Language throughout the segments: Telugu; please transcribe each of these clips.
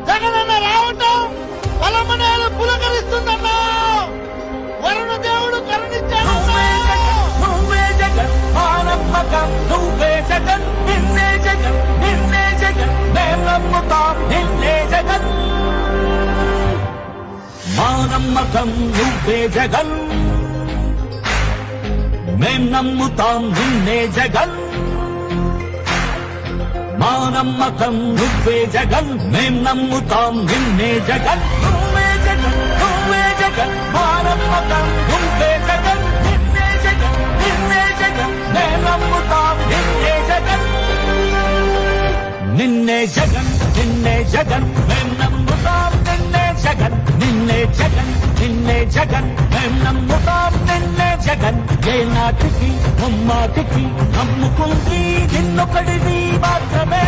జగనన్న రావటం పలమనేలు పులకరిస్తుందన్నా. వరుణ దేవుడు కరుణించాడు. నువ్వే జగన్ మానమ్మకం, నువ్వే జగన్, నిన్నే జగన్, నిన్నే జగన్, మేం నమ్ముతాం నిన్నే జగన్. మానమ్మకం నువ్వే జగన్, మేం నమ్ముతాం నిన్నే జగన్. మానమ్మకం నువ్వే జగన్, మేం నమ్ముతాం నిన్నే జగన్. నువ్వే జగన్, నువ్వే జగన్, మానమ్మకం నువ్వే జగన్, నిన్నే జగన్, నిన్నే జగన్, మేం నమ్ముతాం నిన్నే జగన్. నిన్నే జగన్, నిన్నే జగన్, మేం నమ్ముతాం నిన్నే జగన్, నిన్నే జగన్, నిన్నే జగన్, మేం నమ్ముతాం నిన్నే జగన్. ఏ నాటికి అమ్మాటికి నమ్ముకుంది నిన్నొకడిది మాత్రమే.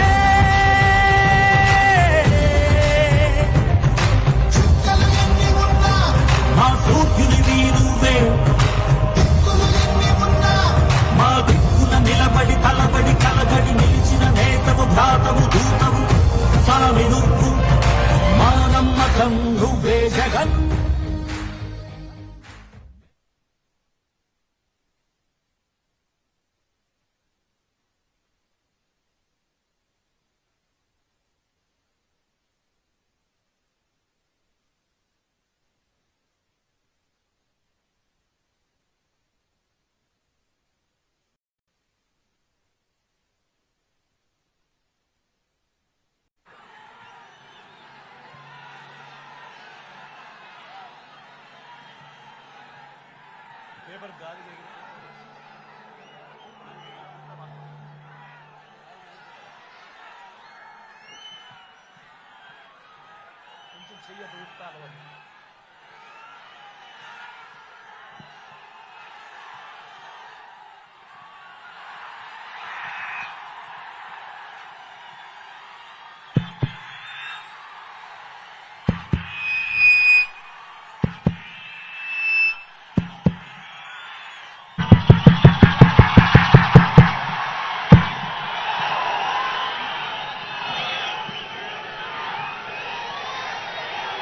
మా సూర్యునివి నువ్వే, మా దిక్కున నిలబడి తలబడి కలబడి నిలిచిన నేతవు భ్రాతవు దూతవు స్వామి నువ్వు. మా నమ్మకం నువ్వే జగన్.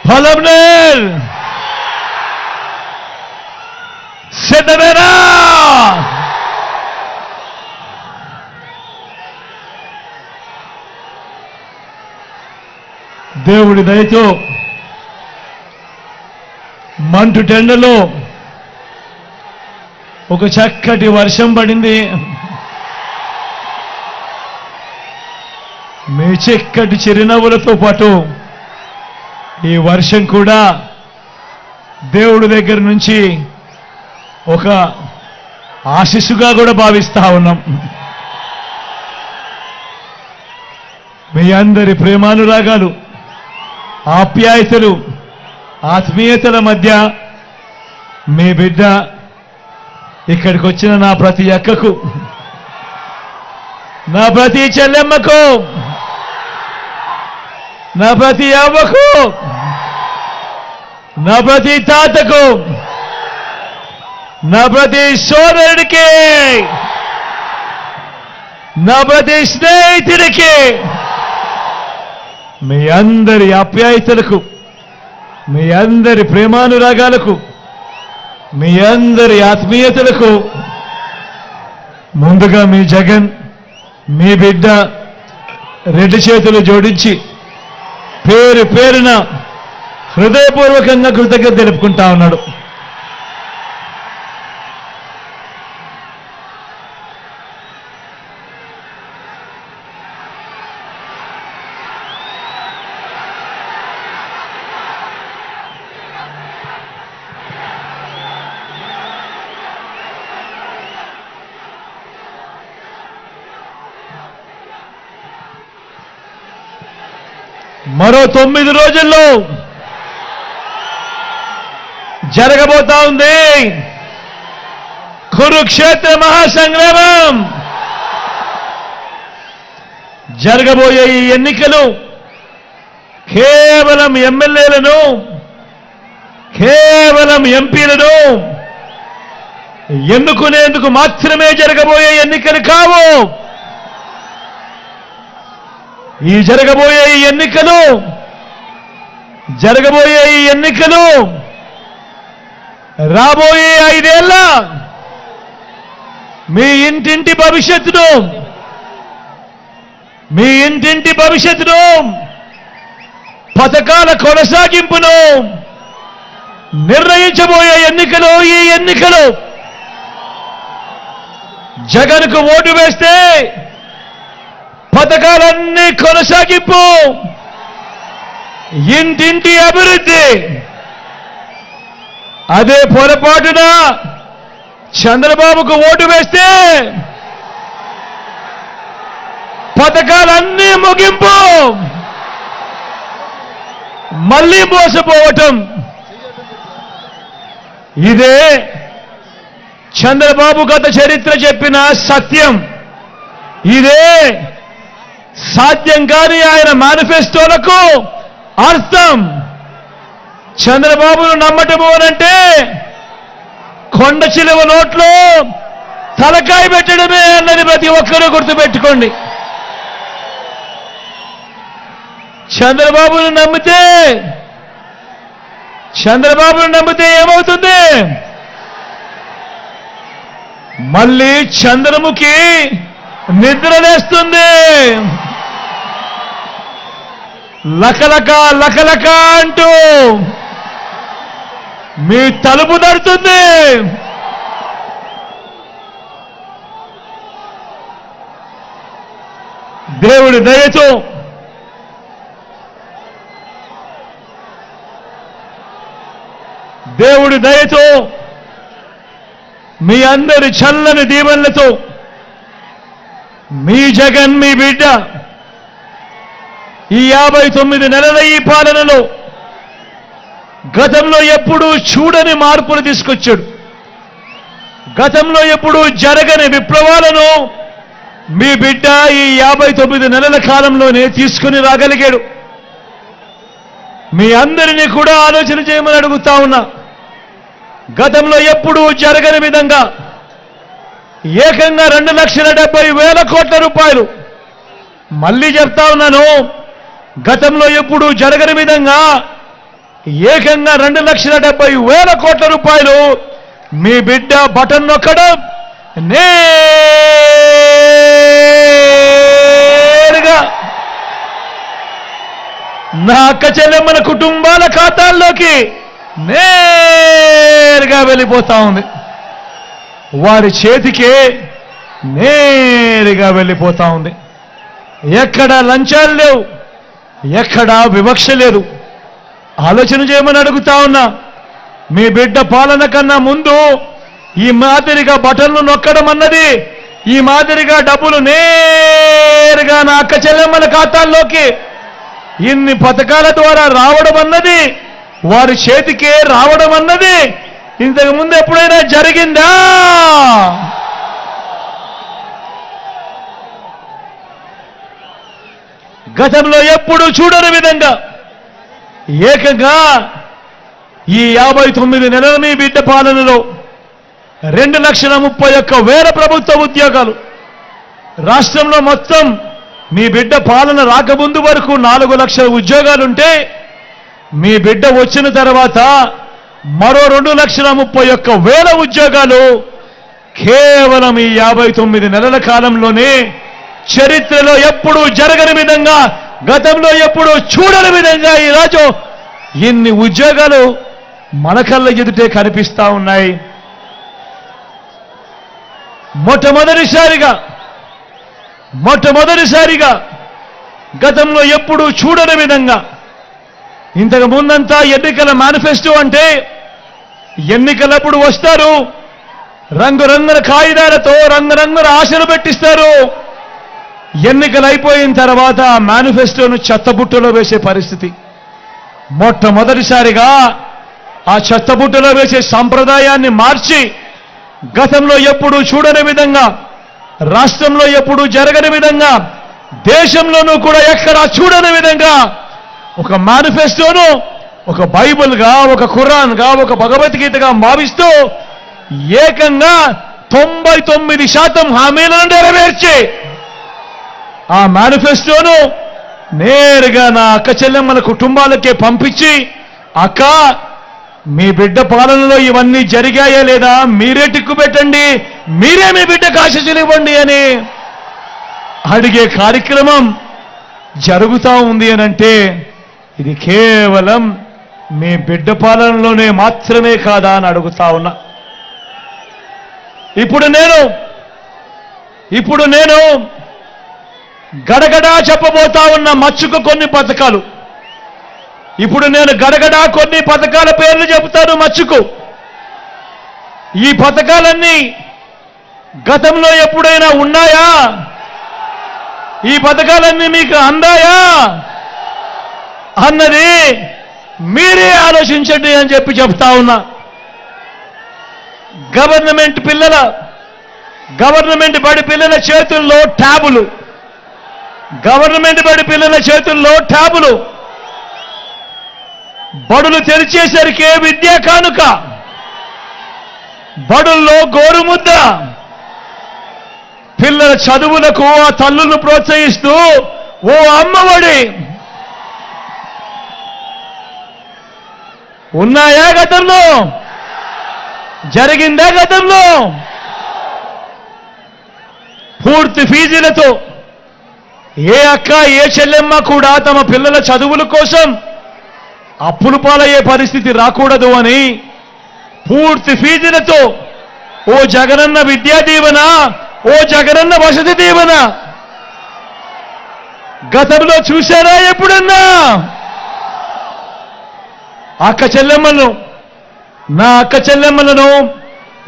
పలమనేల్ సిద్ధమేనా? దేవుడి దయతో మంటు టెండలో ఒక చక్కటి వర్షం పడింది. మీ చక్కటి చిరునవ్వులతో పాటు ఈ వర్షం కూడా దేవుడి దగ్గర నుంచి ఒక ఆశీస్సుగా కూడా భావిస్తా ఉన్నాం. మీ అందరి ప్రేమానురాగాలు, ఆప్యాయతలు, ఆత్మీయతల మధ్య మీ బిడ్డ ఇక్కడికి వచ్చిన నా ప్రతి అక్కకు, నా ప్రతి చెల్లెమ్మకు, నా ప్రతి అవ్వకు, నా ప్రతి తాతకు, నా ప్రతి సోదరుడికి, నా ప్రతి స్నేహితుడికి, మీ అందరి ఆప్యాయతలకు, మీ అందరి ప్రేమానురాగాలకు, మీ అందరి ఆత్మీయతలకు ముందుగా మీ జగన్, మీ బిడ్డ రెండు చేతులు జోడించి పేరు పేరున హృదయపూర్వకంగా కృతజ్ఞత తెలుపుకుంటా ఉన్నాడు. మరో 9 రోజుల్లో జరగబోతా ఉంది కురుక్షేత్ర మహాసంగ్రామం. జరగబోయే ఈ ఎన్నికలు కేవలం ఎమ్మెల్యేలను, కేవలం ఎంపీలను ఎన్నుకునేందుకు మాత్రమే జరగబోయే ఎన్నికలు కావు. ఈ జరగబోయే ఈ ఎన్నికలు రాబోయే 5 ఏళ్ల మీ ఇంటింటి భవిష్యత్తును, పథకాల కొనసాగింపును నిర్ణయించబోయే ఎన్నికలు. ఈ ఎన్నికలు జగన్కు ఓటు వేస్తే పథకాలన్నీ కొనసాగింపు, ఇంటింటి అభివృద్ధి. అదే పొరపాటున చంద్రబాబుకు ఓటు వేస్తే పథకాలన్నీ ముగింపు, మళ్ళీ మోసపోవటం. ఇదే చంద్రబాబు గత చరిత్ర చెప్పిన సత్యం. ఇదే సాధ్యం కాని ఆయన మేనిఫెస్టోలకు అర్థం. చంద్రబాబును నమ్మటము అనంటే కొండ చిలువ నోట్లో తలకాయ పెట్టడమే అన్నది ప్రతి ఒక్కరూ గుర్తుపెట్టుకోండి. చంద్రబాబును నమ్మితే ఏమవుతుంది? మళ్ళీ చంద్రముఖి నిద్రలేస్తుంది. లకలక లకలక అంటూ మీ తలుపు తడుతుంది. దేవుడి దయతో మీ అందరి చల్లని దీవెనలతో మీ జగన్, మీ బిడ్డ ఈ 59 నెలల ఈ పాలనలో గతంలో ఎప్పుడూ చూడని మార్పులు తీసుకొచ్చాడు. గతంలో ఎప్పుడూ జరగని విప్లవాలను మీ బిడ్డ ఈ 59 నెలల కాలంలోనే తీసుకుని రాగలిగాడు. మీ అందరినీ కూడా ఆలోచన చేయమని అడుగుతా ఉన్నా. గతంలో ఎప్పుడూ జరగని విధంగా ఏకంగా 2,70,000 కోట్ల రూపాయలు, మళ్ళీ చెప్తా ఉన్నాను, గతంలో ఎప్పుడూ జరగని విధంగా ఏకంగా 2,70,000 కోట్ల రూపాయలు మీ బిడ్డ బటన్ నొక్కడం, నేరుగా నా అక్క చెల్లెమ్మల కుటుంబాల ఖాతాల్లోకి నేరుగా వెళ్ళిపోతా ఉంది. వారి చేతికే నేరుగా వెళ్ళిపోతా ఉంది. ఎక్కడా లంచాలు లేవు, ఎక్కడా వివక్ష లేదు. ఆలోచన చేయమని అడుగుతా ఉన్నా. మీ బిడ్డ పాలన కన్నా ముందు ఈ మాదిరిగా బటన్లు నొక్కడం అన్నది, ఈ మాదిరిగా డబ్బులు నేరుగా నా అక్క చెల్లెమ్మల ఖాతాల్లోకి ఇన్ని పథకాల ద్వారా రావడం అన్నది, వారి చేతికే రావడం అన్నది ఇంతకు ముందు ఎప్పుడైనా జరిగిందా? గతంలో ఎప్పుడూ చూడని విధంగా ఏకంగా ఈ 59 నెలల మీ బిడ్డ పాలనలో 2,31,000 ప్రభుత్వ ఉద్యోగాలు. రాష్ట్రంలో మొత్తం మీ బిడ్డ పాలన రాకముందు వరకు 4 లక్షల ఉద్యోగాలుంటే మీ బిడ్డ వచ్చిన తర్వాత మరో 2,31,000 ఉద్యోగాలు కేవలం ఈ 59 నెలల కాలంలోనే. చరిత్రలో ఎప్పుడూ జరగని విధంగా, గతంలో ఎప్పుడూ చూడని విధంగా ఈరోజు ఇన్ని ఉద్యోగాలు మన కళ్ళ ఎదుటే కనిపిస్తా ఉన్నాయి. మొట్టమొదటిసారిగా గతంలో ఎప్పుడూ చూడని విధంగా, ఇంతకు ముందంతా ఎన్నికల మేనిఫెస్టో అంటే ఎన్నికలప్పుడు వస్తారు, రంగురంగుల కాగితాలతో రంగురంగుల ఆశలు పెట్టిస్తారు. ఎన్నికలు అయిపోయిన తర్వాత మేనిఫెస్టోను చెత్తబుట్టలో వేసే పరిస్థితి. మొట్టమొదటిసారిగా ఆ చెత్తబుట్టలో వేసే సంప్రదాయాన్ని మార్చి గతంలో ఎప్పుడూ చూడని విధంగా, రాష్ట్రంలో ఎప్పుడూ జరగని విధంగా, దేశంలోనూ కూడా ఎక్కడా చూడని విధంగా ఒక మేనిఫెస్టోను ఒక బైబిల్గా, ఒక ఖురాన్గా, ఒక భగవద్గీతగా భావిస్తూ ఏకంగా 99% హామీలను నెరవేర్చి ఆ మేనిఫెస్టోను నేరుగా నా అక్క చెల్లెమ్మల కుటుంబాలకే పంపించి, అక్క మీ బిడ్డ పాలనలో ఇవన్నీ జరిగాయా లేదా మీరే టిక్కు పెట్టండి, మీరే మీ బిడ్డకు ఆశీస్సులు ఇవ్వండి అని అడిగే కార్యక్రమం జరుగుతూ ఉంది అనంటే ఇది కేవలం మీ బిడ్డ పాలనలోనే మాత్రమే కాదా అని అడుగుతా ఉన్నా. ఇప్పుడు నేను గడగడా చెప్పబోతా ఉన్న మచ్చుకు కొన్ని పథకాలు. ఇప్పుడు నేను గడగడా కొన్ని పథకాల పేర్లు చెబుతాను మచ్చుకు. ఈ పథకాలన్నీ గతంలో ఎప్పుడైనా ఉన్నాయా? ఈ పథకాలన్నీ మీకు అందాయా అన్నది మీరే ఆలోచించండి అని చెప్పి చెప్తా ఉన్నా. గవర్నమెంట్ బడి పిల్లల చేతుల్లో ట్యాబులు, గవర్నమెంట్ బడి పిల్లల చేతుల్లో ట్యాబులు, బడులు తెరిచేసరికే విద్యా కానుక, బడుల్లో గోరుముద్ద, పిల్లల చదువులకు ఆ తల్లులను ప్రోత్సహిస్తూ ఓ అమ్మఒడి ఉన్నాయా? గతంలో జరిగిందా? గతంలో పూర్తి ఫీజులతో ఏ అక్క ఏ చెల్లెమ్మ కూడా తమ పిల్లల చదువుల కోసం అప్పులు పాలయ్యే పరిస్థితి రాకూడదు అని పూర్తి ఫీజులతో ఓ జగనన్న విద్యా దీవెన, ఓ జగనన్న వసతి దీవెన గతంలో చూశారా ఎప్పుడన్నా? అక్క చెల్లెమ్మలను, నా అక్క చెల్లెమ్మలను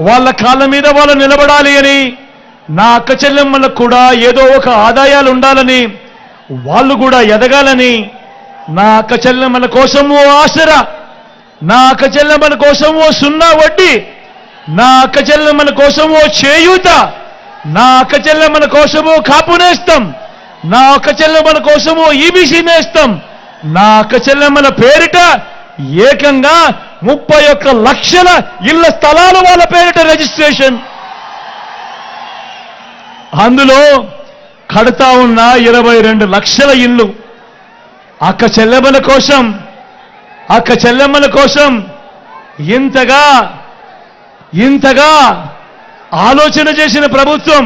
వాళ్ళ కాళ్ళ మీద వాళ్ళు నిలబడాలి అని, నా అక్క చెల్లెమ్మలకు కూడా ఏదో ఒక ఆదాయాలు ఉండాలని, వాళ్ళు కూడా ఎదగాలని, నా అక్క చెల్లెమ్మల కోసం ఓ ఆసరా, నా అక్క చెల్లెమ్మల కోసం ఓ సున్నా వడ్డీ, నా అక్క చెల్లెమ్మల కోసం ఓ చేయూత, నా అక్క చెల్లెమ్మల కోసమో కాపు నేస్తం, నా అక్క చెల్లెమ్మల కోసమో ఈబీసీ నేస్తం, నా అక్క చెల్లెమ్మల పేరిట ఏకంగా 31 లక్షల ఇళ్ల స్థలాలు వాళ్ళ పేరిట రిజిస్ట్రేషన్. అందులో కడతా ఉన్న 22 లక్షల ఇల్లు అక్క చెల్లెమ్మల కోసం ఇంతగా ఆలోచన చేసిన ప్రభుత్వం,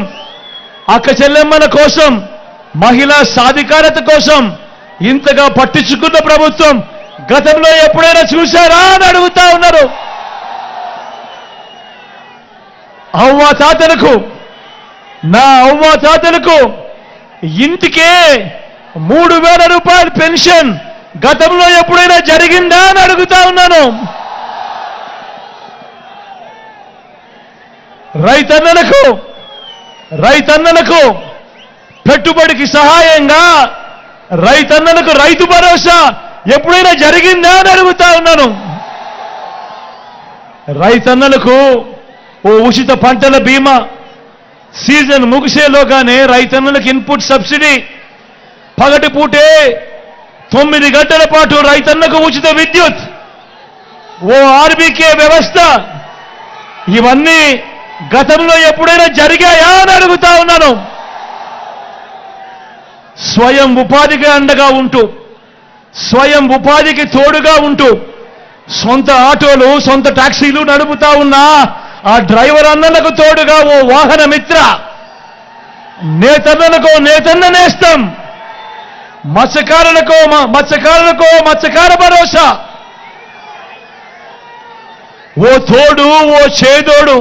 అక్క చెల్లెమ్మల కోసం, మహిళా సాధికారత కోసం ఇంతగా పట్టించుకున్న ప్రభుత్వం గతంలో ఎప్పుడైనా చూశారా అని అడుగుతా ఉన్నారు. నా అవ్వ తాతలకు ఇంటికే 3,000 రూపాయల పెన్షన్ గతంలో ఎప్పుడైనా జరిగిందా అని అడుగుతా ఉన్నాను. రైతన్నలకు పెట్టుబడికి సహాయంగా రైతన్నలకు రైతు భరోసా ఎప్పుడైనా జరిగిందా అని అడుగుతా ఉన్నాను. రైతన్నలకు ఓ ఉచిత పంటల బీమా, సీజన్ ముగిసేలోగానే రైతన్నలకు ఇన్పుట్ సబ్సిడీ, పగటిపూటే 9 గంటల పాటు రైతన్నకు ఉచిత విద్యుత్, ఓ ఆర్బీకే వ్యవస్థ, ఇవన్నీ గతంలో ఎప్పుడైనా జరిగాయా అని అడుగుతా ఉన్నాను. స్వయం ఉపాధికి అండగా ఉంటూ, స్వయం ఉపాధికి తోడుగా ఉంటూ సొంత ఆటోలు, సొంత టాక్సీలు నడుపుతా ఉన్నా ఆ డ్రైవర్ అన్నలకు తోడుగా ఓ వాహన మిత్ర, నేతన్నలకు నేతన్న నేస్తం, మత్స్యకారులకు మత్స్యకార భరోసా, ఓ తోడు, ఓ చేదోడు,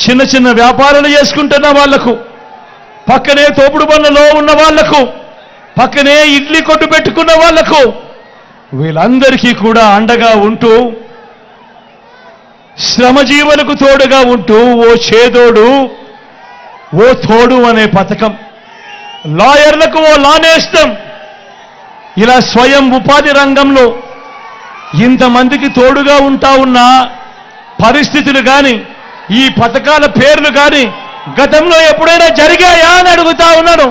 చిన్న చిన్న వ్యాపారాలు చేసుకుంటున్న వాళ్లకు, పక్కనే తోపుడు బండ్లలో ఉన్న వాళ్లకు, పక్కనే ఇడ్లీ కొట్టు పెట్టుకున్న వాళ్లకు, వీళ్ళందరికీ కూడా అండగా ఉంటూ, శ్రమజీవులకు తోడుగా ఉంటూ ఓ చేదోడు, ఓ తోడు అనే పథకం, లాయర్లకు ఓ లానేస్తం, ఇలా స్వయం ఉపాధి రంగంలో ఇంతమందికి తోడుగా ఉంటా ఉన్న పరిస్థితులు కానీ ఈ పథకాల పేర్లు కానీ గతంలో ఎప్పుడైనా జరిగాయా అని అడుగుతా ఉన్నాను.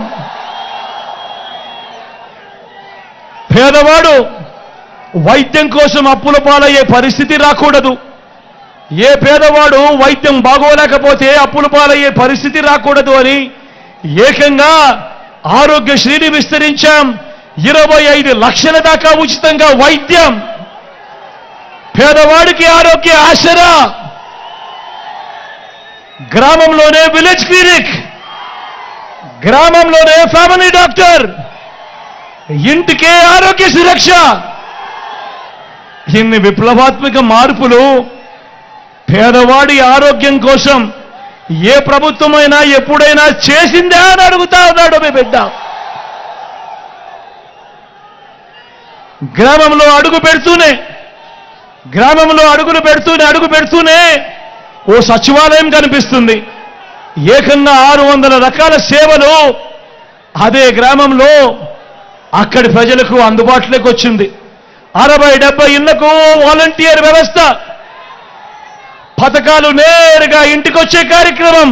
పేదవాడు వైద్యం కోసం అప్పుల పాలయ్యే పరిస్థితి రాకూడదు. ఏ పేదవాడు వైద్యం బాగోలేకపోతే అప్పుల పాలయ్యే పరిస్థితి రాకూడదు అని ఏకంగా ఆరోగ్యశ్రీని విస్తరించాం. 25 లక్షల దాకా ఉచితంగా వైద్యం. పేదవాడికి ఆరోగ్య ఆసరా. గ్రామంలోనే విలేజ్ క్లినిక్, గ్రామంలోనే ఫ్యామిలీ డాక్టర్, ఇంటికే ఆరోగ్య సురక్ష. ఇన్ని విప్లవాత్మక మార్పులు పేదవాడి ఆరోగ్యం కోసం ఏ ప్రభుత్వమైనా ఎప్పుడైనా చేసిందా అని అడుగుతా ఉన్నాడు మీ బిడ్డ. గ్రామంలో అడుగు పెడుతూనే ఓ సచివాలయం కనిపిస్తుంది. ఏకంగా 600 రకాల సేవలు అదే గ్రామంలో అక్కడి ప్రజలకు అందుబాటులోకి వచ్చింది. 60-70 ఇళ్లకు వాలంటీర్ వ్యవస్థ, పథకాలు నేరుగా ఇంటికొచ్చే కార్యక్రమం,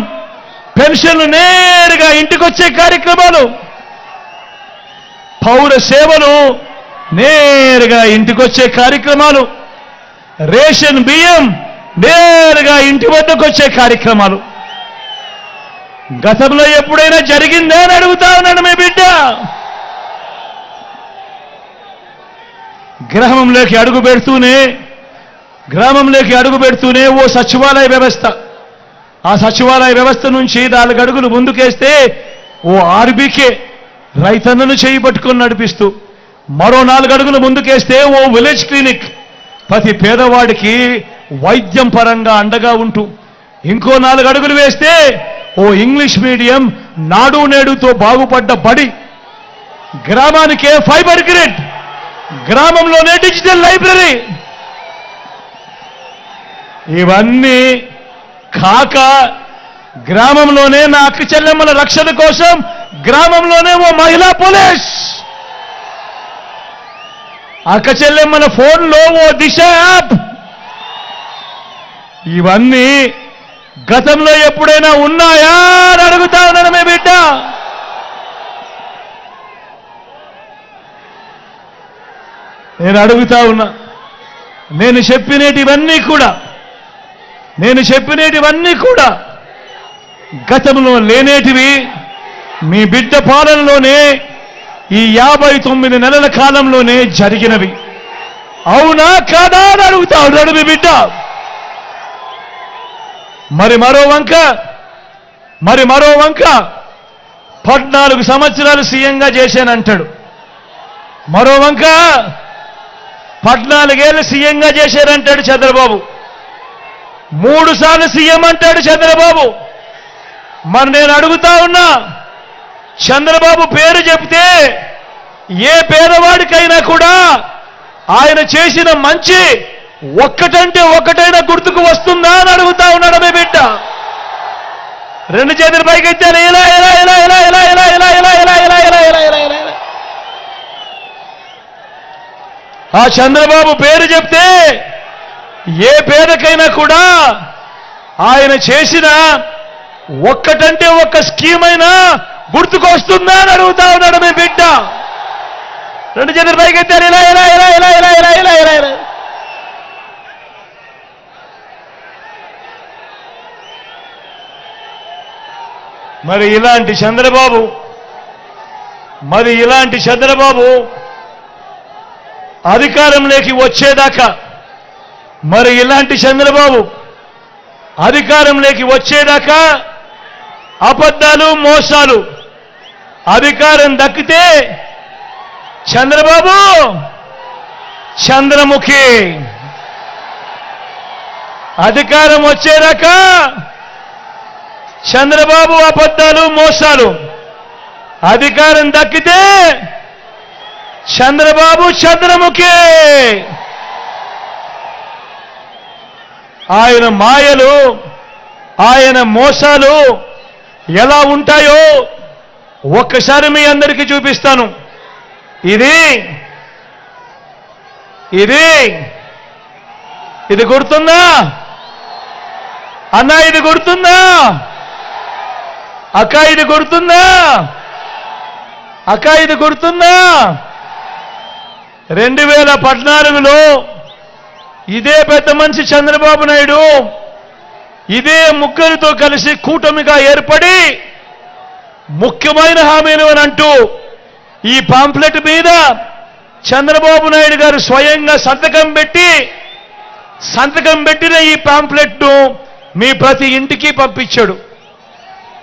పెన్షన్లు నేరుగా ఇంటికొచ్చే కార్యక్రమాలు, పౌర సేవలు నేరుగా ఇంటికొచ్చే కార్యక్రమాలు, రేషన్ బియ్యం నేరుగా ఇంటి వద్దకు వచ్చే కార్యక్రమాలు. గతంలో ఎప్పుడైనా జరిగిందా అని అడుగుతా ఉన్నాను మీ బిడ్డ. గ్రామంలోకి అడుగు పెడుతూనే ఓ సచివాలయ వ్యవస్థ. ఆ సచివాలయ వ్యవస్థ నుంచి 4 అడుగులు ముందుకేస్తే ఓ ఆర్బీకే రైతన్నను చేయి పట్టుకొని నడిపిస్తూ, మరో 4 అడుగులు ముందుకేస్తే ఓ విలేజ్ క్లినిక్ ప్రతి పేదవాడికి వైద్యం పరంగా అండగా ఉంటూ, ఇంకో 4 అడుగులు వేస్తే ఓ ఇంగ్లీష్ మీడియం నాడు నేడుతో బాగుపడ్డ బడి, గ్రామానికే ఫైబర్ గ్రిడ్, గ్రామంలోనే డిజిటల్ లైబ్రరీ. ఇవన్నీ కాక గ్రామంలోనే నా అక్క చెల్లెమ్మల రక్షణ కోసం గ్రామంలోనే ఓ మహిళా పోలీస్, అక్క చెల్లెమ్మల ఫోన్లో ఓ దిశ యాప్. ఇవన్నీ గతంలో ఎప్పుడైనా ఉన్నాయా అని అడుగుతా ఉన్నాను మీ బిడ్డ. నేను అడుగుతా ఉన్నా. నేను చెప్పినేటివన్నీ కూడా గతంలో లేనేటివి మీ బిడ్డ పాలనలోనే ఈ 59 నెలల కాలంలోనే జరిగినవి. అవునా కాదా అని అడుగుతా ఉన్నాడు మీ బిడ్డ. మరి మరో వంక 14 సంవత్సరాలు సీఎంగా చేశానంటాడు. మరో వంక 14 ఏళ్ళు సీఎంగా చేశారంటాడు చంద్రబాబు. 3 సార్లు సీఎం అంటాడు చంద్రబాబు. మరి నేను అడుగుతా ఉన్నా, చంద్రబాబు పేరు చెప్తే ఏ పేదవాడికైనా కూడా ఆయన చేసిన మంచి ఒక్కటంటే ఒక్కటైనా గుర్తుకు వస్తుందా అని అడుగుతా ఉన్నాడు మీ బిడ్డ. 2 చేతుల పైకి ఎత్తాను. ఇలా ఆ చంద్రబాబు పేరు చెప్తే ఏ పేదకైనా కూడా ఆయన చేసిన ఒక్కటంటే ఒక్క స్కీమ్ అయినా గుర్తుకు వస్తుందా అని అడుగుతా ఉన్నాడు మీ బిడ్డ. 2 చేతుల పైకి ఎత్తారు. ఇలా మరి ఇలాంటి చంద్రబాబు అధికారంలోకి వచ్చేదాకా, అబద్ధాలు మోసాలు. అధికారం దక్కితే చంద్రబాబు చంద్రముఖి, అధికారం వచ్చేదాకా చంద్రబాబు అబద్ధాలు మోసాలు. అధికారం దక్కితే చంద్రబాబు చంద్రముఖి. ఆయన మాయలు, ఆయన మోసాలు ఎలా ఉంటాయో ఒక్కసారి మీ అందరికీ చూపిస్తాను. ఇది ఇది గుర్తుందా అన్నా? ఇది గుర్తుందా అక్క? ఇది గుర్తుందా అక్క? ఇది గుర్తుందా? 2014లో ఇదే పెద్ద మనిషి చంద్రబాబు నాయుడు ఇదే ముగ్గురితో కలిసి కూటమిగా ఏర్పడి ముఖ్యమైన హామీలు అని అంటూ ఈ పాంప్లెట్ మీద చంద్రబాబు నాయుడు గారు స్వయంగా సంతకం పెట్టిన ఈ పాంప్లెట్ను మీ ప్రతి ఇంటికి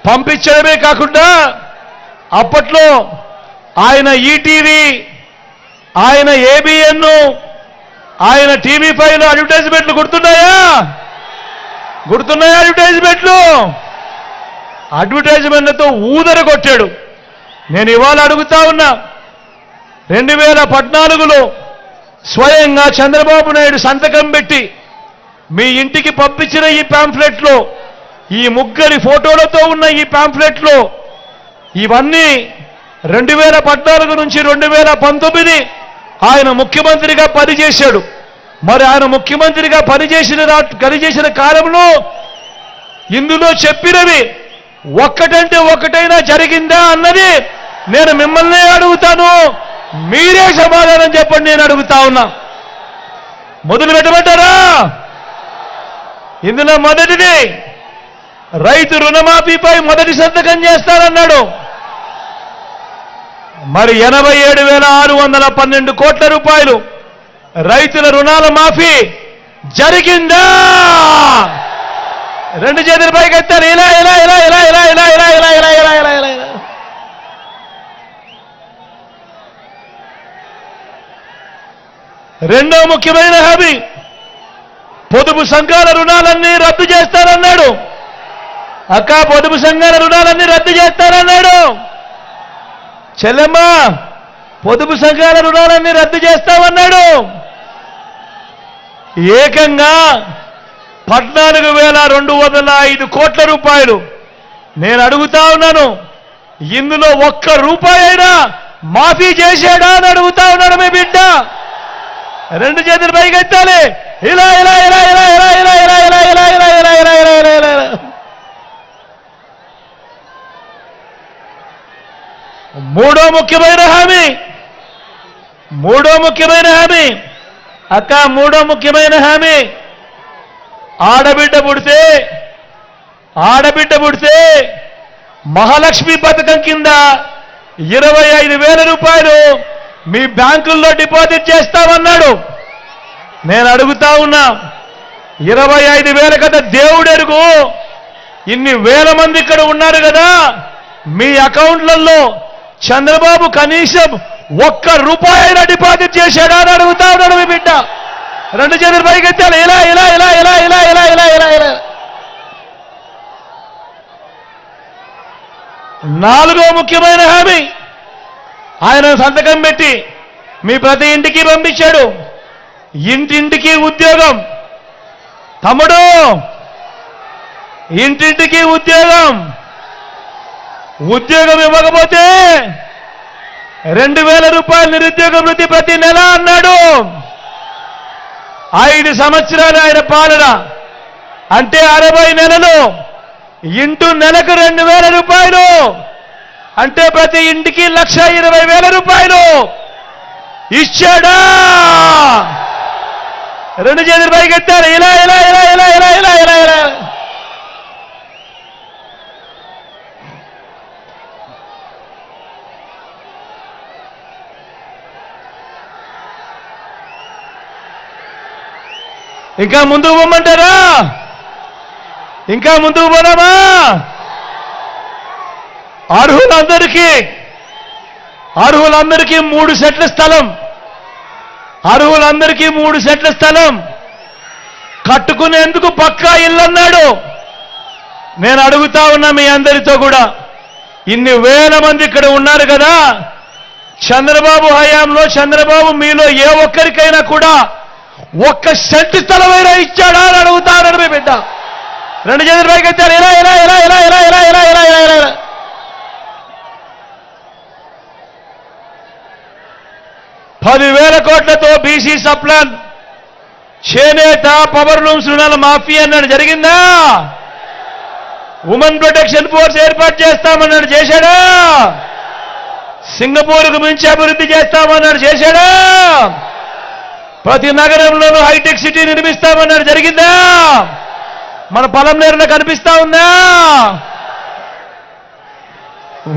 పంపించడమే కాకుండా అప్పట్లో ఆయన ఈటీవీ, ఆయన ఏబిఎన్, ఆయన టీవీ5లో అడ్వర్టైజ్మెంట్లు గుర్తున్నాయా? అడ్వర్టైజ్మెంట్లతో ఊదర కొట్టాడు. నేను ఇవాళ అడుగుతా ఉన్నా, 2014లో స్వయంగా చంద్రబాబు నాయుడు సంతకం పెట్టి మీ ఇంటికి పంపించిన ఈ పాంఫ్లెట్లో, ఈ ముగ్గురి ఫోటోలతో ఉన్న ఈ పాంఫ్లెట్లో ఇవన్నీ 2014 నుంచి 2019 ఆయన ముఖ్యమంత్రిగా పనిచేశాడు. మరి ఆయన ముఖ్యమంత్రిగా పనిచేసిన కాలంలో ఇందులో చెప్పినవి ఒక్కటంటే ఒక్కటైనా జరిగిందా అన్నది నేను మిమ్మల్ని అడుగుతాను. మీరే సమాధానం చెప్పండి. నేను అడుగుతా ఉన్నా. మొదలు పెట్టమంటారా? ఇందులో మొదటిది రైతు రుణమాఫీపై మొదటి సంతకం చేస్తారన్నాడు. మరి 87,612 కోట్ల రూపాయలు రైతుల రుణాల మాఫీ జరిగిందా? రెండు చేతుల పైకి ఎత్తారు. ఇలా ఇలా ఇలా ఇలా ఇలా ఇలా ఇలా ఇలా ఇలా ఇలా ఇలా ఇలా ఇలా. రెండో ముఖ్యమైన హామీ, పొదుపు సంఘాల రుణాలన్నీ రద్దు చేస్తారన్నాడు. అక్క, పొదుపు సంఘాల రుణాలన్నీ రద్దు చేస్తారన్నాడు. చెల్లెమ్మ, పొదుపు సంఘాల రుణాలన్నీ రద్దు చేస్తామన్నాడు. ఏకంగా 14,205 కోట్ల రూపాయలు. నేను అడుగుతా ఉన్నాను, ఇందులో ఒక్క రూపాయి అయినా మాఫీ చేశాడా అని అడుగుతా ఉన్నాడు మీ బిడ్డ. రెండు చేతులు పైకి ఎత్తాలి. ఇలా ఇలా ఇలా ఇలా ఇలా ఇలా ఇలా ఇలా ఇలా ఇలా ఇలా ఇలా ఇలా ఇలా ఇలా ఇలా. మూడో ముఖ్యమైన హామీ అక్క, మూడో ముఖ్యమైన హామీ, ఆడబిడ్డ పుడితే మహాలక్ష్మి పథకం కింద 25,000 రూపాయలు మీ బ్యాంకుల్లో డిపాజిట్ చేస్తామన్నాడు. నేను అడుగుతా ఉన్నా, 25,000 కదా దేవుడెరుగు, ఇన్ని వేల మంది ఇక్కడ ఉన్నారు కదా, మీ అకౌంట్లలో చంద్రబాబు కనీసం ఒక్క రూపాయి అయినా డిపాజిట్ చేశాడా అని అడుగుతా ఉన్నాడు మీ బిడ్డ. రెండు చేతులు పైకి ఎత్తాలి. ఇలా ఇలా ఇలా ఇలా ఇలా ఇలా ఇలా ఇలా ఇలా. 4వ ముఖ్యమైన హామీ, ఆయన సంతకం పెట్టి మీ ప్రతి ఇంటికి పంపించాడు. ఇంటింటికి ఉద్యోగం. తమ్ముడు, ఇంటింటికి ఉద్యోగం ఇవ్వకపోతే 2,000 రూపాయలు నిరుద్యోగ వృత్తి ప్రతి నెల అన్నాడు. 5 సంవత్సరాలు ఆయన పాలన అంటే 60 నెలలు ఇంటూ నెలకు 2,000 రూపాయలు అంటే ప్రతి ఇంటికి 1,20,000 రూపాయలు ఇచ్చాడా? రెండు చేతులు పైకి ఎత్తారు. ఇలా ఇలా ఇలా ఇలా ఇలా ఇలా ఇలా ఇలా. ఇంకా ముందుకు పోమంటారా? ఇంకా ముందుకు పోదామా? అర్హులందరికీ 3 సెట్ల స్థలం, అర్హులందరికీ 3 సెట్ల స్థలం కట్టుకునేందుకు పక్కా ఇల్లు అన్నాడు. నేను అడుగుతా ఉన్నా మీ అందరితో కూడా, ఇన్ని వేల మంది ఇక్కడ ఉన్నారు కదా, చంద్రబాబు హయాంలో చంద్రబాబు మీలో ఏ ఒక్కరికైనా కూడా 1 సెంటు స్థలమైనా ఇచ్చాడా అని అడుగుతా ఉన్నాడు మీ బిడ్డ. రెండు చేతులు పైకి ఎత్తారు. ఇలా ఇలా ఇలా ఇలా ఇలా ఇలా ఇలా ఇలా ఇలా ఇలా. 10,000 కోట్లతో బీసీ సప్లాన్ చేనేత పవర్ లూమ్స్ రుణాల మాఫీ అన్నాడు, జరిగిందా? ఉమెన్ ప్రొటెక్షన్ ఫోర్స్ ఏర్పాటు చేస్తామన్నాడు, చేశాడా? సింగపూర్కు మించి అభివృద్ధి చేస్తామన్నాడు, చేశాడా? ప్రతి నగరంలోనూ హైటెక్ సిటీ నిర్మిస్తామన్నాడు, జరిగిందా? మన పొలంనేరులో కనిపిస్తా ఉందా?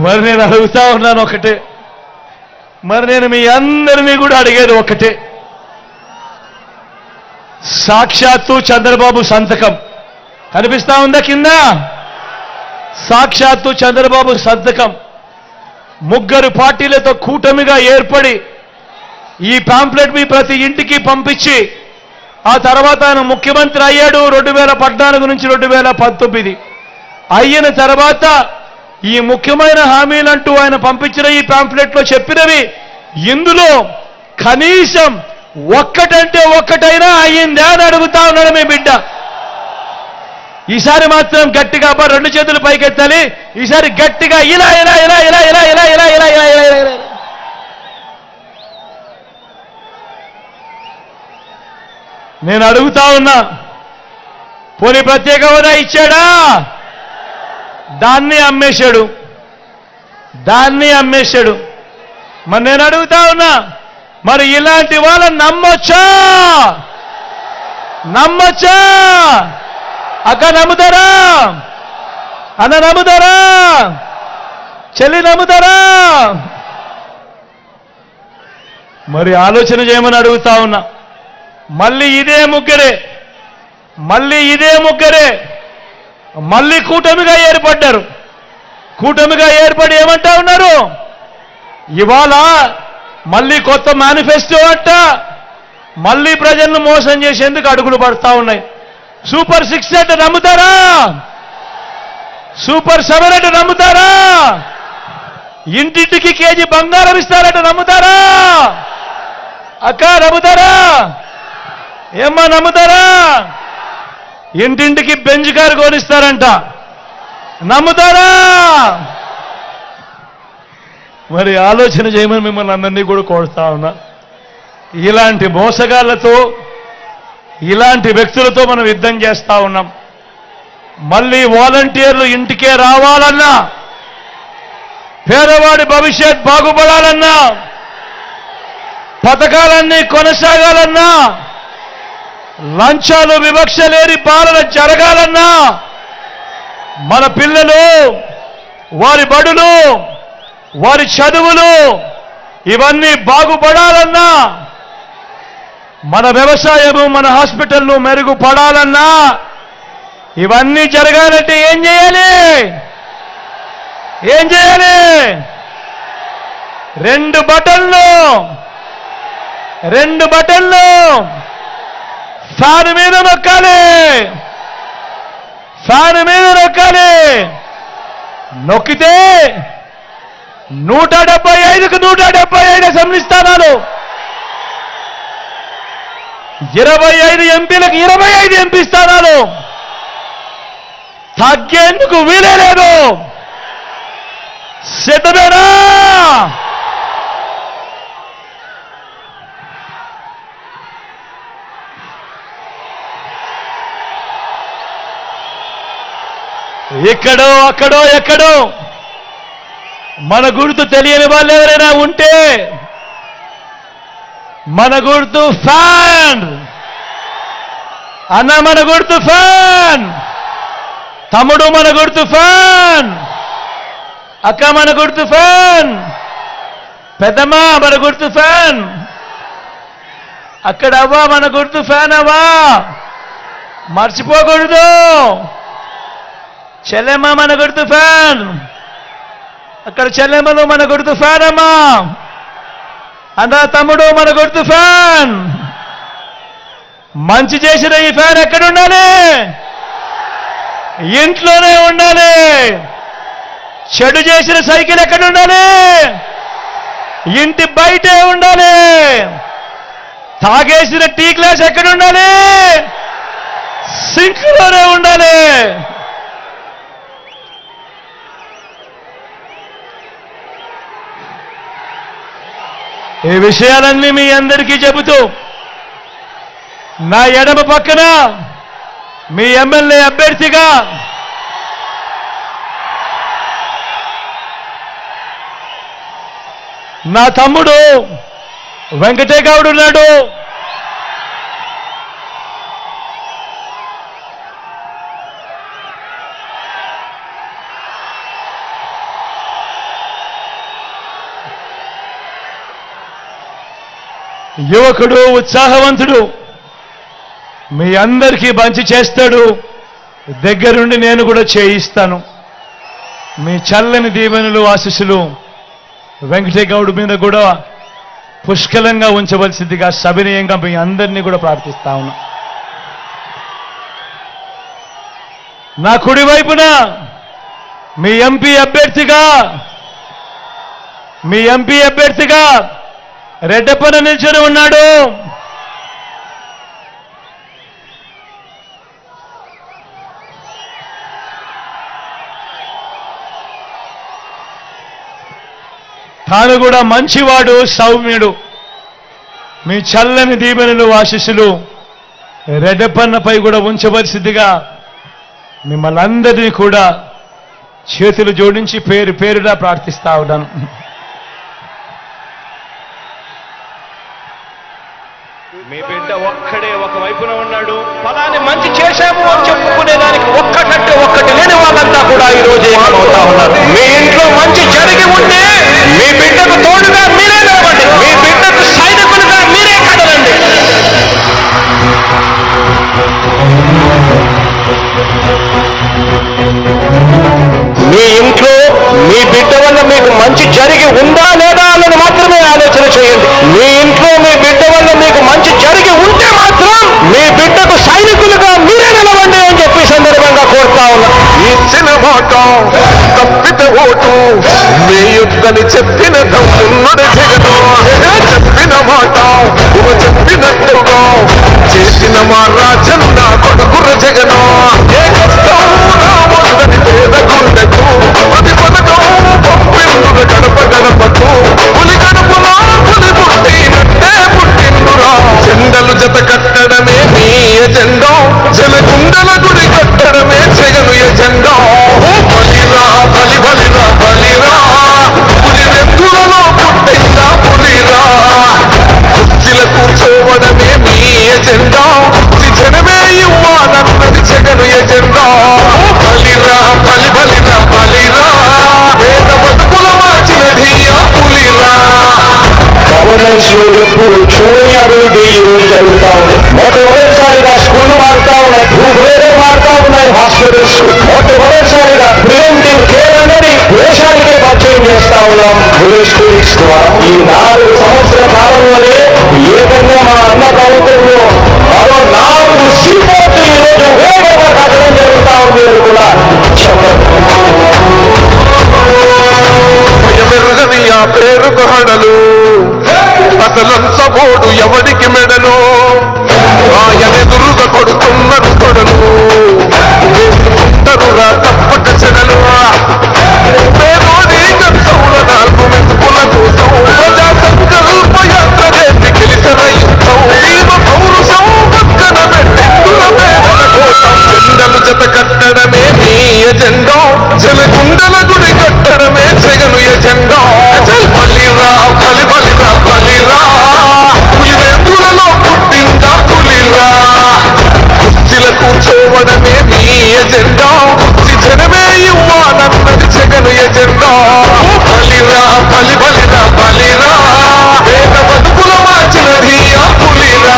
మరి నేను అడుగుతా ఉన్నాను ఒకటే, మరి నేను మీ అందరినీ కూడా అడిగేది ఒకటే, సాక్షాత్తు చంద్రబాబు సంతకం కనిపిస్తా ఉందా కింద? సాక్షాత్తు చంద్రబాబు సంతకం ముగ్గురు పార్టీలతో కూటమిగా ఏర్పడి ఈ పాంప్లెట్ మీ ప్రతి ఇంటికి పంపించి ఆ తర్వాత ఆయన ముఖ్యమంత్రి అయ్యాడు 2014 నుంచి 2019. అయిన తర్వాత ఈ ముఖ్యమైన హామీలంటూ ఆయన పంపించిన ఈ పాంప్లెట్లో చెప్పినవి ఇందులో కనీసం ఒక్కటంటే ఒక్కటైనా అయ్యిందా అని అడుగుతా ఉన్నాడు మీ బిడ్డ. ఈసారి మాత్రం గట్టిగా రెండు చేతులు పైకెత్తాలి. ఈసారి గట్టిగా ఇలా ఇలా ఇలా ఇలా ఇలా ఇలా ఇలా ఇలా ఇలా ఇలా ఇలా. నేను అడుగుతా ఉన్నా, పోనీ ప్రత్యేక హోదా ఇచ్చాడా? దాన్ని అమ్మేశాడు, దాన్ని అమ్మేశాడు. మరి నేను అడుగుతా ఉన్నా, మరి ఇలాంటి వాళ్ళని నమ్మొచ్చా? నమ్మొచ్చా? అక్క నమ్ముతారా? అన్న నమ్ముతారా? చెల్లి నమ్ముతారా? మరి ఆలోచన చేయమని అడుగుతా ఉన్నా. మళ్ళీ ఇదే ముగ్గురే, మళ్ళీ ఇదే ముగ్గురే మళ్ళీ కూటమిగా ఏర్పడ్డారు. కూటమిగా ఏర్పడి ఏమంటా ఉన్నారు? ఇవాళ మళ్ళీ కొత్త మేనిఫెస్టో అట్ట, మళ్ళీ ప్రజలను మోసం చేసేందుకు అడుగులు పడతా ఉన్నాయి. సూపర్ 6 అంటే నమ్ముతారా? సూపర్ 7 అంటే నమ్ముతారా? ఇంటింటికి కేజీ బంగారం ఇస్తారంటే నమ్ముతారా? అక్క నమ్ముతారా? ఏమ్మా నమ్ముతారా? ఇంటింటికి బెంజ్ కారు కొనిస్తారంట, నమ్ముతారా? మరి ఆలోచన చేయమని మిమ్మల్ని అందరినీ కూడా కోరుతా ఉన్నా. ఇలాంటి మోసగాళ్లతో, ఇలాంటి వ్యక్తులతో మనం యుద్ధం చేస్తా ఉన్నాం. మళ్ళీ వాలంటీర్లు ఇంటికే రావాలన్నా, పేదవాడి భవిష్యత్ బాగుపడాలన్నా, పథకాలన్నీ కొనసాగాలన్నా, లంచాలు వివక్ష లేని పాలన జరగాలన్నా, మన పిల్లలు, వారి బడులు, వారి చదువులు ఇవన్నీ బాగుపడాలన్నా, మన వ్యవసాయము, మన హాస్పిటల్లు మెరుగుపడాలన్నా, ఇవన్నీ జరగాలంటే ఏం చేయాలి? ఏం చేయాలి? 2 బటన్లు, 2 బటన్లు ఫ్యాన్ మీద నొక్కాలి, ఫ్యాన్ మీద నొక్కాలి. నొక్కితే 175కు 175 అసెంబ్లీ స్థానాలు, 25 ఎంపీలకు 25 ఎంపీ స్థానాలు, తగ్గేందుకు వీలే లేదు. సిద్ధమేనా? ఇక్కడో అక్కడో ఎక్కడో మన గుర్తు తెలియని వాళ్ళు ఎవరైనా ఉంటే, మన గుర్తు ఫ్యాన్ అన్న, మన గుర్తు ఫ్యాన్. తమ్ముడు మన గుర్తు ఫ్యాన్, అక్క మన గుర్తు ఫ్యాన్, పెద్దమ్మ మన గుర్తు ఫ్యాన్, అక్కడ అవ్వ మన గుర్తు ఫ్యాన్. అవ్వా మర్చిపోకూడదు. చెల్లెమ్మ మన గుర్తు ఫ్యాన్, అక్కడ చెల్లెమ్మలు మన గుర్తు ఫ్యాన్. అమ్మా అన్న తమ్ముడు మన గుర్తు ఫ్యాన్. మంచి చేసిన ఈ ఫ్యాన్ ఎక్కడ ఉండాలి? ఇంట్లోనే ఉండాలి. చెడు చేసిన సైకిల్ ఎక్కడ ఉండాలి? ఇంటి బయటే ఉండాలి. తాగేసిన టీ గ్లాస్ ఎక్కడ ఉండాలి? సింక్లోనే ఉండాలి. ఈ విషయాలన్నీ మీ అందరికీ చెబుతూ నా ఎడమ పక్కన మీ ఎమ్మెల్యే అభ్యర్థిగా నా తమ్ముడు వెంకటేగౌడ్ ఉన్నాడు. యువకుడు, ఉత్సాహవంతుడు, మీ అందరికీ మంచి చేస్తాడు. దగ్గరుండి నేను కూడా చేయిస్తాను. మీ చల్లని దీవెనలు, ఆశీస్సులు వెంకటేగౌడ్ మీద కూడా పుష్కలంగా ఉంచవలసిందిగా సవినయంగా మీ అందరినీ కూడా ప్రార్థిస్తా ఉన్నా. నా కుడి వైపున మీ ఎంపీ అభ్యర్థిగా రెడ్డప్పన నిల్చొని ఉన్నాడు. తాను కూడా మంచివాడు, సౌమ్యుడు. మీ చల్లని దీవెనలు, ఆశీస్సులు రెడ్డప్పన్నపై కూడా ఉంచవలసిందిగా మిమ్మల్ని అందరినీ కూడా చేతులు జోడించి పేరు పేరుగా ప్రార్థిస్తా ఉన్నాను. మీ బిడ్డ ఒక్కడే ఒక వైపున ఉన్నాడు. ఫలాన్ని మంచి చేశాము అని చెప్పుకునేదానికి ఒక్కటంటే ఒక్కటి లేని వాళ్ళంతా కూడా ఈ రోజు ఏమవుతా ఉన్నారు. మీ ఇంట్లో మంచి జరిగి ఉంటే మీ బిడ్డకు తోడుగా మీరే నిలవండి. మీ బిడ్డకు సైనికులుగా మీరే కదలండి. మీ ఇంట్లో మీ బిడ్డ వల్ల మీకు మంచి జరిగి ఉందా లేదా అన్నది మాత్రమే ఆలోచన చేయండి. మీ ఇంట్లో మీ బిడ్డ వల్ల మీకు మంచి జరిగి ఉంటే మాత్రం మీ బిడ్డకు సైనికులుగా మీరే నిలవండి అని చెప్పి సందర్భంగా కోరుతా ఉన్నా. ఇచ్చిన మాట తప్పిత ఓటు మీ యుద్ధని చెప్పిన దమ్మున్నడు జగను. చెప్పిన మాట చెప్పినట్టుగా చేసిన మా రాజన్న కొడుకుర జగను. ఏ కష్టం రావద్దని పేద గుండెకు అది పథకం పంపిండుర గడప గడపకు. పులి గడపలో పులి పుట్టినట్టే పుట్టిండురా. జెండలు జత కట్టడమే మీ ఎజెండా. జలగుండల గుడి కట్టడమే జగను ఎజెండా. బలిరా బలి బలిరా బలిరా. పులి రెత్తులలో పుట్టిందా పులిరా. కుర్చీల కూర్చోవడమే మీ ఎజెండా. జనమే ఇవ్వాలన్నది జగను ఎజెండా. బలిరా బలి బలిరా బలిరా. పేద బతుకుల మార్చినది ఆ పులిరా. ఎప్పుడు చూడని అభివృద్ధి ఈ రోజు జరుగుతా ఉంది. మొట్టమొదటిసారిగా స్కూళ్ళు మారుతా ఉన్నాయి, భూభేదం మారుతా ఉన్నాయి, హాస్పిటల్స్ మొట్టమొదటిసారిగా ప్రివెంటివ్ కేర్ అనేది దేశానికే పరిచయం చేస్తా ఉన్నాం స్కూల్స్ ద్వారా. ఈ 4 సంవత్సరాల కాలంలోనే ఏకంగా మా అన్న ప్రభుత్వంలో మరో 4 సీపోర్ట్లు ఈ రోజు వేగంగా కట్టడం జరుగుతా ఉంది అని కూడా భయమెరుగని ఆ పేరుకు హడలు. అసలంత బోడు ఎవడికి మెడలు. ఆయనెదురుగా కొడుతున్నారు కొడలు. వేసుకుంటారురా తప్పక చెడలు. పేదోడి గంటవుల 4 మెతుకుల కోసం ప్రజా సంకల్ప యాత్ర చేసి గెలిచిన యుద్ధం. జీవ పౌరుషం పక్కన పెట్టిందుల పేదల కోసం. జెండలు జత కట్టడమే మీ ఎజెండా. జలగుండల గుడి కట్టడమే జగను ఎజెండా. బలిరా బలి బలిరా బలిరా. పులివెందులలో పుట్టిందా పులిరా. కుర్చీల కూర్చోవడమే మీ ఎజెండా. జనమే ఇవ్వాలన్నది జగను ఎజెండా. బలిరా బలి బలిరా బలిరా. పేద బతుకుల మార్చినది ఆ పులిరా.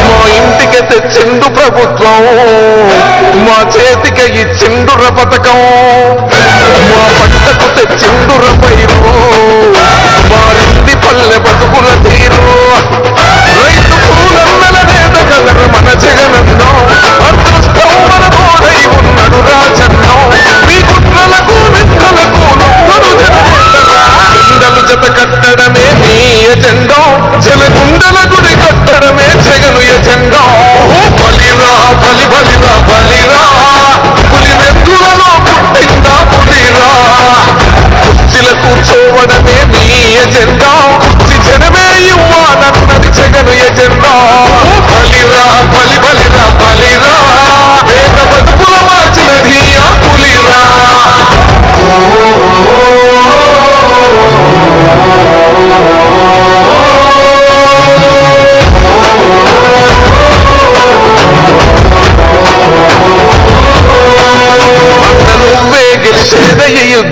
మా ఇంటికి తెచ్చిండు ప్రభుత్వం. మా చేతికి ఇచ్చిండుర పథకం. మా పంటకు తెచ్చిండుర పైరు. మారింది పల్లె బతుకుల తీరు. రైతు పూలన్నల నేతగలర మన జగనన్నో. అదృష్టం మన తోడై ఉన్నాడు రాజన్నో. మీ కుట్రలకు నిక్కలకు నొక్కడు జనలు జత కట్టడమే మీ ఎజెండా. జలగుండల గుడి కట్టడమే జగను ఎజెండా. బలిరా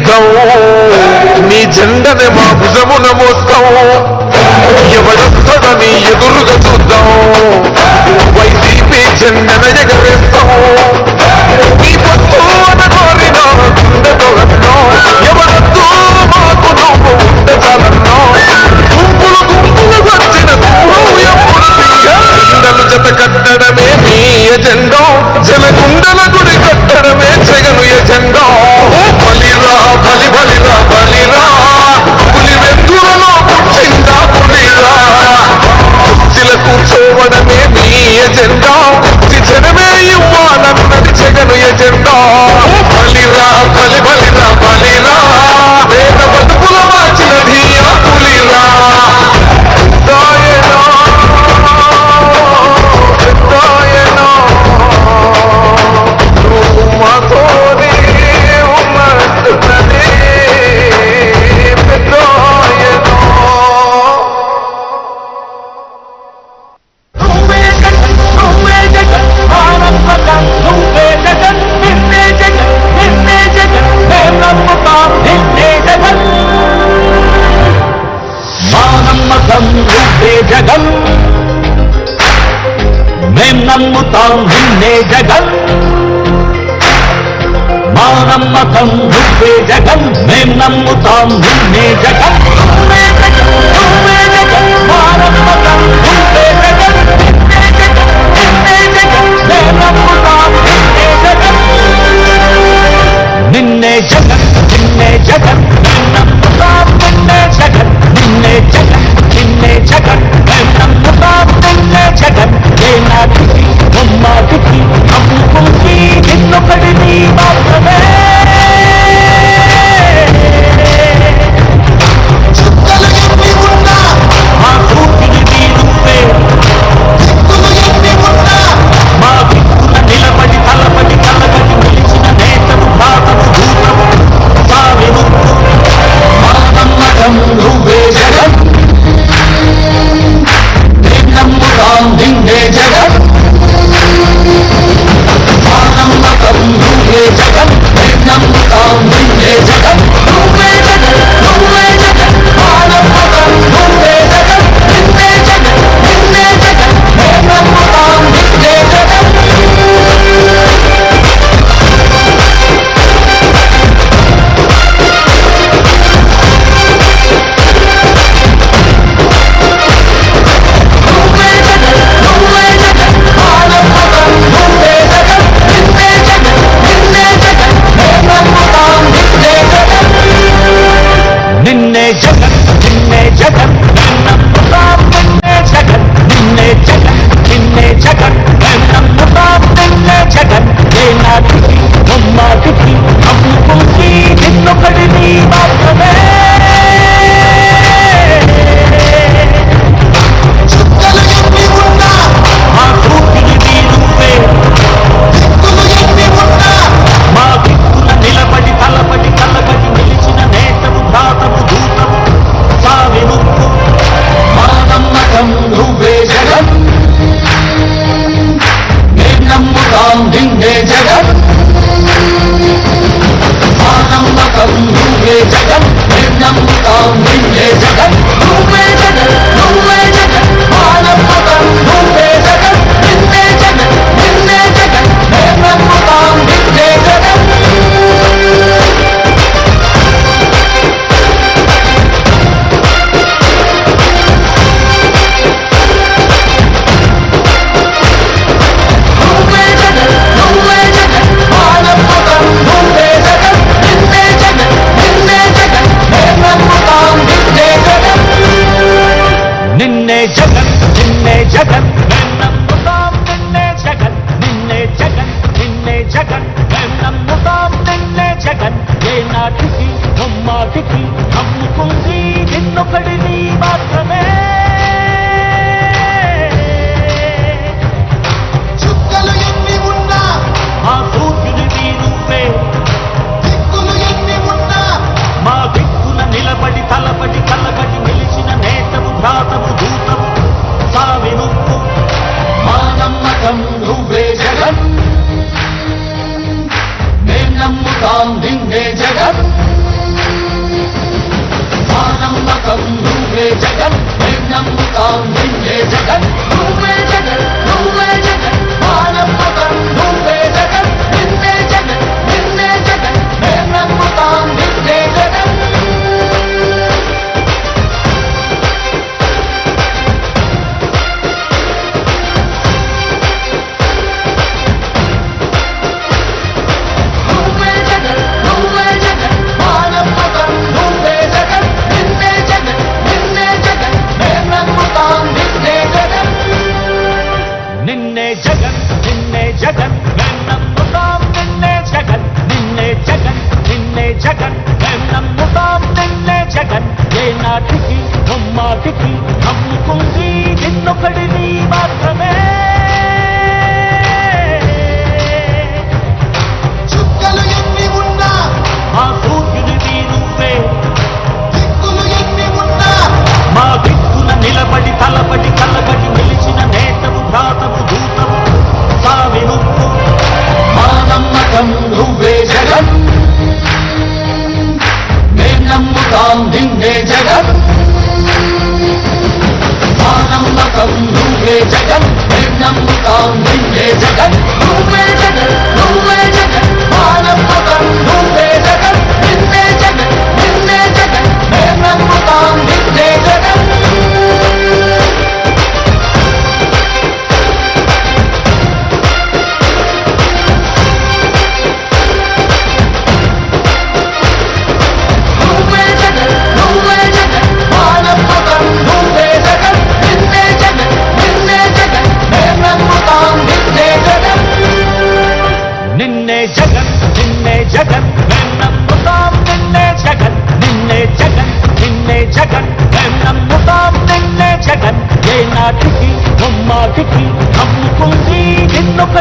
యుద్ధం నీ జెండనే మా భుజమున మోస్తాం ఎవడొస్తాడని ఎదురుగా చూద్దాం వైసీపీ జెండన ఎగరేస్తాం నీ పొత్తు అని కోరిన గుండెతో అన్నో ఎవరొద్దు మాకు నువ్వు ఉండే చాలన్నో గుంపులు గుంపులు వచ్చిన ఎప్పుడు గుండెలు జత కట్టడమే మీ ఎజెండో జనగుండల గుడి కట్టడమే జగను ఎజెండో బలిరా బలి బలిరా బలిరా పులి వెందులలో పుట్టిందా పులిరా కుర్చీల కూర్చోవడమే మీ ఎజెండా జనమే ఇవ్వాలన్నది జగను ఎజెండా బలిరా బలి బలిరా బలిరా వేద బతుకుల మార్చినది ఆ పులిరా దాయనా దాయనా నువ్వు మాతోనే ఉన్నట్టున్నది పెద్దాయనా నువ్వే జగన్ నువ్వే జగన్ ఆనందం నువ్వే జగన్ నిన్నే జగన్ నిన్నే జగన్ మేం నమ్ముతాం నిన్నే జగన్ మా నమ్మకం నువ్వే జగన్ మేం నమ్ముతాం నిన్నే జగన్ మా నమ్మకం నువ్వే జగన్ మేం నమ్ముతాం నిన్నే జగన్ నువ్వే జగన్ నువ్వే జగన్ మా నమ్మకం నువ్వే జగన్ నిన్నే జగన్ నిన్నే జగన్ మేం నమ్ముతాం నిన్నే జగన్ నిన్నే జగన్ నిన్నే జగన్ మేం నమ్ముతాం నిన్నే జగన్ నిన్నే జగన్ నిన్నే జగన్ మేం నమ్ముతాం నిన్నే జగన్ ఏ నాటికి బొమ్మాటికి నమ్ముకుంది నిన్నొకడిని మాత్రమే మా కూతురి నీరుపే మా దిక్కున నిలబడి తలబడి కలబడి నిలిచిన నేతలు భాతము భూతము సావి ముక్కు మా నమ్మకం నువ్వే జగన్ మేం నమ్ముతాం నిన్నే జగన్ మా నమ్మకం నువ్వే జగన్ మేం నమ్ముతాం నిన్నే జగన్ నువ్వే జగన్ నువ్వే జగన్ మా నమ్మకం నువ్వే జగన్ నిన్నే జగన్ నిన్నే జగన్ మేం నమ్ముతాం నిన్నే జగన్ నువ్వే జగన్ నువ్వే జగన్ మా నమ్మకం నువ్వే జగన్ నిన్నే జగన్ నిన్నే జగన్ మేం నమ్ముతాం నిన్నే జగన్ నిన్నే జగన్ నిన్నే జగన్ మేం నమ్ముతాం నిన్నే జగన్ నిన్నే జగన్ నిన్నే జగన్ మేం నమ్ముతాం నిన్నే జగన్ ఏ నాటికి బొమ్మాటికి నమ్ముకుంది నిన్నొకడిని మాత్రమే మా కూతురి నీరుపే మా దిక్కున నిలబడి తలబడి కలబడి నిలిచిన నేతము భాతము భూతము సావి ముక్కు మా నమ్మకం నువ్వే జగన్ మేం నమ్ముతాం నిన్నే జగన్ మా నమ్మకం నువ్వే జగన్ మేం నమ్ముతాం నిన్నే జగన్ నువ్వే జగన్ నువ్వే జగన్ మా నమ్మకం నువ్వే జగన్ నిన్నే జగన్ నిన్నే జగన్ మేం నమ్ముతాం నిన్నే జగన్ నువ్వే జగన్ నువ్వే జగన్ మా నమ్మకం నువ్వే జగన్ నిన్నే జగన్ నిన్నే జగన్ మేం నమ్ముతాం నిన్నే జగన్ నిన్నే జగన్ నిన్నే జగన్ మేం నమ్ముతాం నిన్నే జగన్ నిన్నే జగన్ నిన్నే జగన్ మేం నమ్ముతాం నిన్నే జగన్ ఏ నాటికి బొమ్మాటికి నమ్ముకుంది నిన్నొకడిని మాత్రమే మా కూతురి నీరుపే మా దిక్కున నిలబడి తలబడి కలబడి నిలిచిన నేతము భాతము భూతము సావి ముక్కు మా నమ్మకం నువ్వే జగన్ మేం నమ్ముతాం నిన్నే జగన్ జగన్ మేం నమ్ముతాం నిన్నే జగన్ నువ్వే జగన్ నువ్వే జగన్ మా నమ్మకం నువ్వే జగన్ నిన్నే జగన్ నిన్నే జగన్ మేం నమ్ముతాం నిన్నే జగన్ నువ్వే జగన్ నువ్వే జగన్ మా నమ్మకం నువ్వే జగన్ నిన్నే జగన్ నిన్నే జగన్ మేం నమ్ముతాం నిన్నే జగన్ నిన్నే జగన్ నిన్నే జగన్ మేం నమ్ముతాం నిన్నే జగన్ నిన్నే జగన్ నిన్నే జగన్ మేం నమ్ముతాం నిన్నే జగన్ ఏ నాటికి ముమ్మాటికి నమ్ముకుంది నిన్నొకడిని మాత్రమే చుక్కలు ఎన్ని ఉన్నా మా సూర్యుడివి నువ్వే దిక్కులు ఎన్ని ఉన్నా మా దిక్కున నిలబడి తలబడి కలబడి నిలిచిన నేతవు ధాతవు దూతవు సావి నువ్వు మా నమ్మకం నువ్వే జగన్ మేం నమ్ముతాం నిన్నే జగన్ మా నమ్మకం నువ్వే జగన్ మేం నమ్ముతాం నిన్నే జగన్ నువ్వే జగన్ నువ్వే జగన్ మా నమ్మకం నువ్వే జగన్ నిన్నే జగన్ నిన్నే జగన్ మేం నమ్ముతాం నిన్నే జగన్ నువ్వే జగన్ నువ్వే జగన్ మా నమ్మకం నువ్వే జగన్ నిన్నే జగన్ నిన్నే జగన్ మేం నమ్ముతాం నిన్నే జగన్ నిన్నే జగన్ నిన్నే జగన్ మేం నమ్ముతాం నిన్నే జగన్ నిన్నే జగన్ నిన్నే జగన్ మేం నమ్ముతాం నిన్నే జగన్ ఏ నాటికి ముమ్మాటికి నమ్ముకుంది నిన్నొక